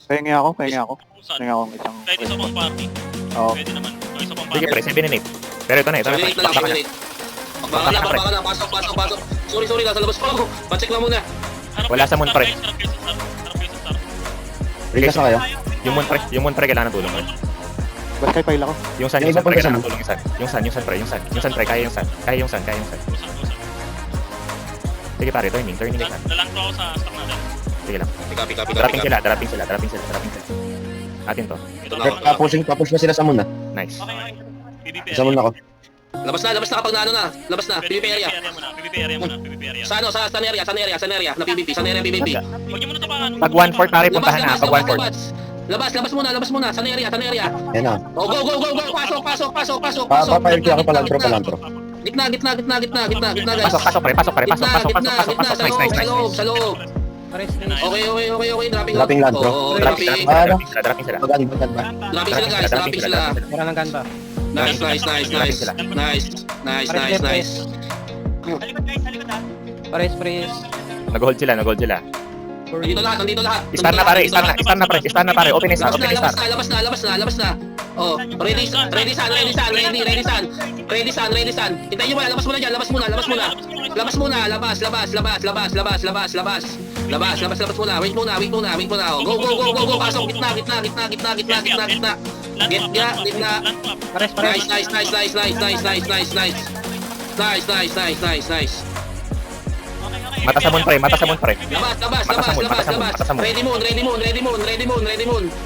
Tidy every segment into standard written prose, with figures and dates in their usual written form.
Pahingi ako. Pahingi ako Saan? ng isang... Kahit isa pang party. Oo. Pwede naman. O isa pang Sige party. pre, 7 and 8. Pero ito na, ito na. Seven, eight na lang, Bakbakan seven, na. eight. Baka na, pasok. Sorry, nasa labas pa ako. Pacheck lang muna. Harap Wala kayo sa moon, star, pre. guys. Harap kayo sa star. Harap kayo sa star. Rigas na kayo. Yung moon pre, kailangan ng tulong. Ba't kayo paila ko? Yung sun, Yung yung sun iba pre, pa kailangan sa ng tulong yung sun. Yung sun pre, yung sun pre, kaya yung sun. Kaya yung sun. Usan. Sige pare, turning yung sun. Dalang ko ako sa stock natin. Sige lang. Copy. Dropping sila. Atin to. Ito na ako. Papush na sila sa muna. Nice. Okay. PvP Sa muna ako. Labas na kapag na ano na. Labas na, PvP area. PvP area muna. Sa Sa ano, sa area, na PvP, sa area PvP. Huwag niyo muna tapakan. Pag 1-4 pare, puntahan na. Pag 1-4. Labas muna. Sa area. Yan na. Oh, go. Pasok. Papayag ako palantro. Gitna, guys. Pasok pre. Pasok. Nice. Sa loob. Okay. Dropping land, bro. Oo, Dropping sila. Maganda ba? Dropping sila, guys. Dropping sila. Wala ng gun ba? Nice. Pares. Nag-hold sila. Nandito lahat. Star na pare. Open is star. Labas na. Oh, ready san. Hintayin nyo ba? Labas muna dyan. Labas muna. Labas muna. Labas muna. Wait muna. Oh, go. Pasok. Gitna. Gitna. Pares. Nice. Mata sa moon pre. Labas. Ready moon.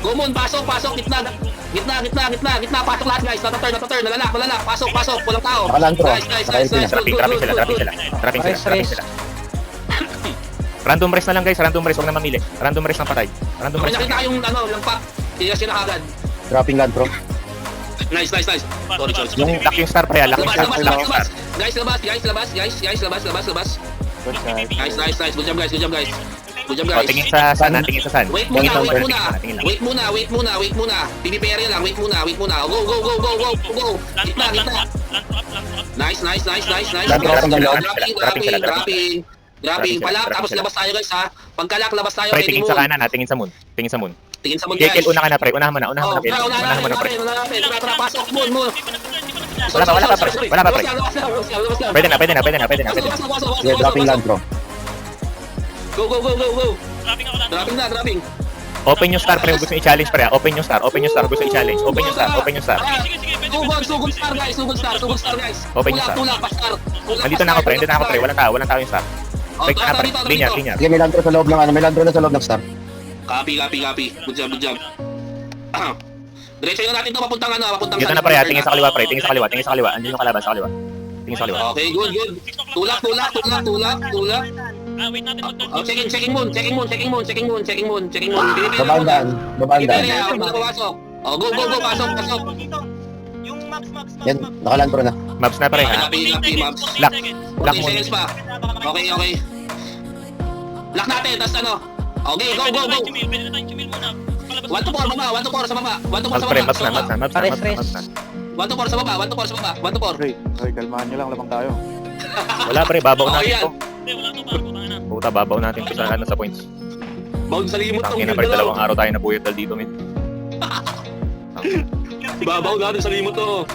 Go moon, pasok. Gitna. Pasok lahat, guys. Nata-turn. Nalalak. Pasok. Walang tao. Nakalantro. Nice. Dropping sila. Random race na lang guys. Huwag na mamili. Random race ng patay. Random Okay, race. nakita kayong lampak. Tigas yun na kagad. Dropping lantro. Nice. Sorry. Yung lock yung star pre. Lock yung star. Guys, labas. Good guys. Nice. Good job, guys. Tingin sa sun. Wait muna. PvP area lang. Wait muna. Go. Gitna. Nice. Dropping. Palak. Tapos labas tayo, guys, ha. Pagkalak, labas tayo. Pre, Ready tingin moon. sa kanan. Tingin sa moon. Tingin sa moon, Kekil, guys. una ka na pre. Unahan mo na. Oh, Pre. Unahan mo na pre. Tara, pasok. Moon. Wala pa, pre. Pwede na. Yeah, dropping lantro. Go. Dropping. Dropping. Open yung star pre. Gusto i-challenge pre. Open yung star. Gusto i-challenge. Open yung star. Sige. Sugod star, guys. Open yung star. Tulak, pastar. Nandito na ako pre. Walang tao yung star. Oh, Break na pre. dito. Linear. Sige, may lantro sa loob ng ano. May lantro na sa loob ng star. Copy. Good job. Diretso na natin ito papuntang Dito na pre. Tingin sa kaliwa pre. Tingin sa kaliwa. Andiyan yung kalaban sa kaliwa. Tingin sa kaliwa. Okay, good. Tulak. Wait natin mag-turn. Oh, checking moon. Babaan daan. Pasok. Oh, go. Pasok. Yung maps. Yan, nakalantro na. Maps na pre ha. Copy, maps. Lock. 40 seconds pa. Okay. Lock natin, tas ano. Okay, go. Pwede na tayong chumil muna. 1 to 4 baba, 1 to 4 sa baba. 1 to 4 Maps sa pre. baba. Maps na. 1 to 4 sa baba, 1 to 4 sa baba. 1 to 4. Hoy, kalmahan nyo lang. Labang tayo. Wala pre. Babaw Oh, natin yan. to. Hindi, wala to bago. Tangina. Puta, babaw natin to sa points. Bound sa limot tong Tangina pre. 2 araw tayo na buyot dito men. Babaw natin sa limot to.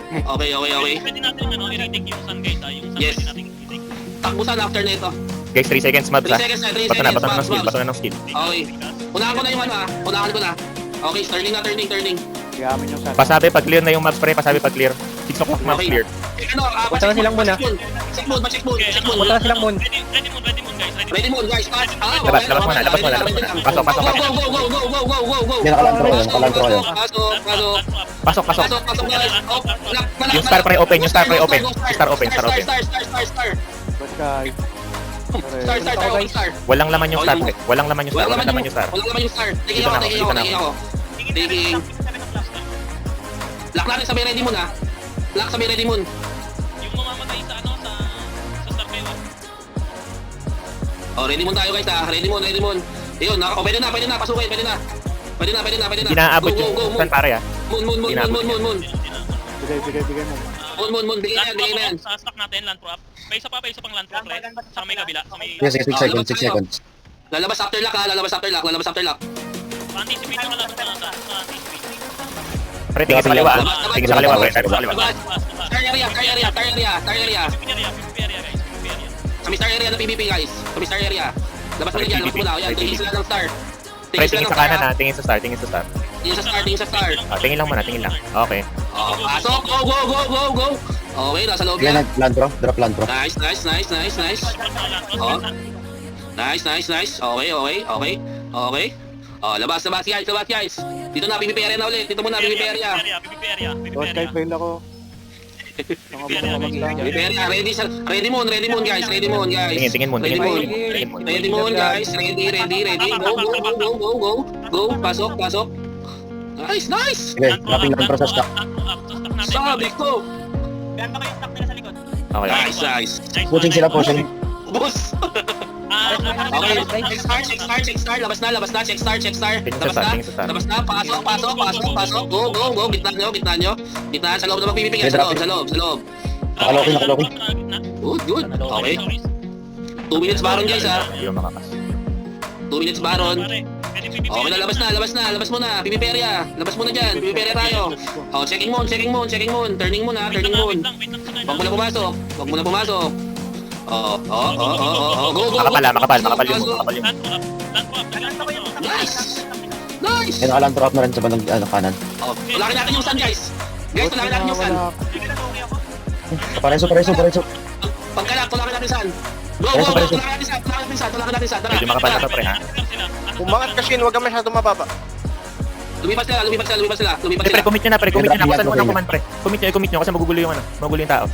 Okay. Pwede natin i-retake yung sun guys. Yung sun Yes. pwede natin i-retake. Takbusan after nito. Guys, 3 seconds maps 3 ha. seconds na, 3 Bato na seconds. ng skill. Okay. Unahan ko na yung ano ha. Unahan ko na. Okay, turning. Gamin yung sun. Pasabi pag clear na yung maps pre. 6 o'clock maps Okay. clear. Punta na silang muna. Check moon. Punta na silang moon. Ready moon guys. Ready moon, guys. Labas muna. Pasok. Go. Yan, nakalantro kayo. Pasok. Pasok. Yung star pre open. Star open. Star. Good guys. Star. Walang laman yung star pre. Walang laman yung star. Walang laman yung star. Taking ako. Taking. Lock natin sa may ready moon ha. Lock sa may ready moon. Yung mamamatay sa star kayo. Oh, ready moon tayo guys ha. Ready moon. Ayun, pwede na. Pasukin, pwede na. Hindi naaabot yung star pare ha. Moon. Bigay mo. Moon. Bigay na yan. Sa stock natin, land prop. Pa isa pang land prop, pre. Sa may kabila. Sa may... Yes, 6 seconds. Lalabas after lock ha. Lalabas after lock. Anticipate yung kalaban sa anticipate. Pre, tingin sa kaliwa. Tingin sa kaliwa, pre. Tingin sa kaliwa. Tar area, tar area, tar area, tar area. PvP area, PvP area guys, PvP area. Kami star area na PvP guys. Kami star area. Labas mo na dyan, labas mo na. Ayan, tingin sila ng star. Pre, tingin sa kanan ha. Tingin sa star, tingin sa star. Tingin sa star, tingin sa star. Tingin lang muna, tingin lang. Okay. Oh, pasok, go, go, go, go, go. Okay, nasa loob Yan, yan. landro. Drop landro. Nice, nice, nice, nice, nice. Oh. Nice, nice, nice. Okay, okay, okay. Okay. Oh, labas, labas guys, labas guys. Dito na, PvP area na ulit. Dito muna, PvP area. PvP area, PvP Boss, area. kahit fail ako. PvP area, ready moon guys, ready moon guys. Tingin mo, tingin mo. Tingin mo. Ready moon guys, ready. Go, go, go, go, go, go. Go, pasok, pasok. Nice, nice. Sige, dropping landro sa stock. Sabi ko. Ganda kayo stock nila sa likod. Okay. Nice, nice. Pushing sila, pushing. Boss. Okay, check star, check star, check star. Labas na, labas na, check star, check star. Tingin sa Labas star, na, tingin sa star. labas na. Pasok, pasok, pasok, pasok. Go, go, go. Gitna nyo, gitna nyo. Gitna, sa loob na magpipipigay. Sa loob, sa loob, sa loob. Nakaloki, nakaloki. Good, good. Okay. 2 minutes baron guys ha. Hindi mo makakas. 2 minutes baron. Okay na, labas na, labas na, labas mo na. PvP area. Labas mo na dyan. PvP area tayo. Oh, checking moon, checking moon, checking moon. Turning moon ha, turning moon. Huwag mo na pumasok. Huwag mo na pumasok. Oh, go, go. Makapal ha, makapal. Makapal yung moon. Makapal yung moon. Nice. Nice. Yan, nakalandro up na rin sa bandang kanan. Oh, tulakin natin yung sun guys. Guys, tulakin natin yung sun. Pareso, pareso, pareso. Pagkalak, tulakin natin sun. Go, go, go. Tulakin natin sun, tulakin natin sun, tulakin natin sun. Tara. Medyo makapal na to, pre ha. Umangat kasi, huwag ka masyado mababa. Lumipas sila, lumipas sila, lumipas sila, lumipas Pre, sila. commit nyo na, pre. Commit nyo na. Kusan mo ng command, pre. Commit nyo kasi magugulo yung ano. Magugulo yung tao.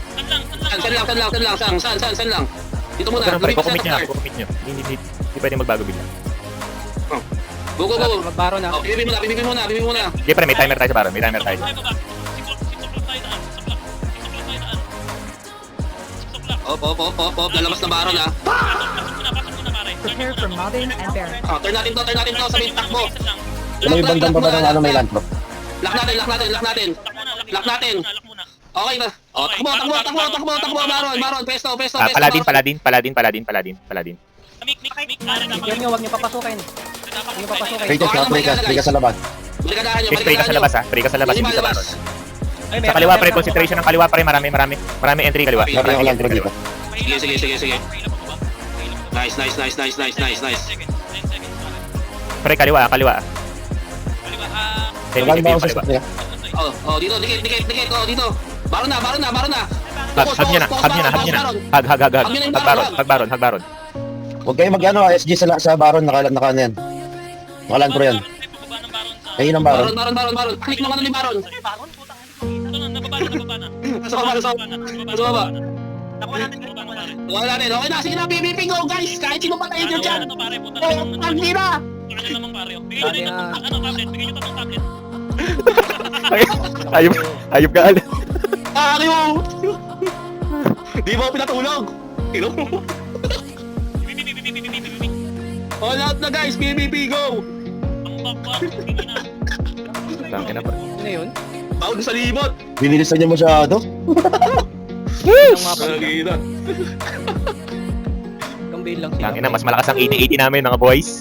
San lang. Dito muna, Ganun, pre. lumipas Commit nyo na. sila. Commit nyo. Hindi pwede magbago bigla. Go, go, go. Magbaro na. Oh, PvP muna. Hindi, pre. May timer tayo sa baron. May timer tayo. Op. Lalabas na baron ha. Prepare for mobbing and bearing. Oh, turn natin to. Sabi, takbo. May bandang baba ng ano, may landro. Lock natin. Okay na. Oh, takbo, baron. Pesto. Paladin. Yan nyo, huwag nyo papasukin. Huwag nyo papasukin. Free ka sa labas. Barikadahan nyo, Spray ka sa labas ha. Spray ka sa labas. Hindi sa baron. Ay, Sa kaliwa, pre. Concentration ng kaliwa, pre. Marami entry kaliwa. Grabe yung landro dito. Sige. Nice. Pre, kaliwa. Wala ba ako sa stock niya? Oh, dito, dikit. Oh, dito. Baron na. Hag nyo na. Hag baron. Huwag kayo mag-ano, SG sa baron, naka ano yan. Nakalandro yan. Ayun ang baron. Baron. Click naman ni baron. Nababa na. Nasa baba. Wala natin. Okay na, sige na, PvP go guys. Kahit sino pa tayo dyan. Ang hira. Ayop ka. Ayaw. Di mo pinatulog. Ilo. All out na guys, PvP go. Tangina, pre. Ano yun? Tawag sa limot. Binilisan niya masyado. Ang mapa. Nakikita. Gambale lang sila. Tangina, mas malakas ang 80-80 namin, mga boys.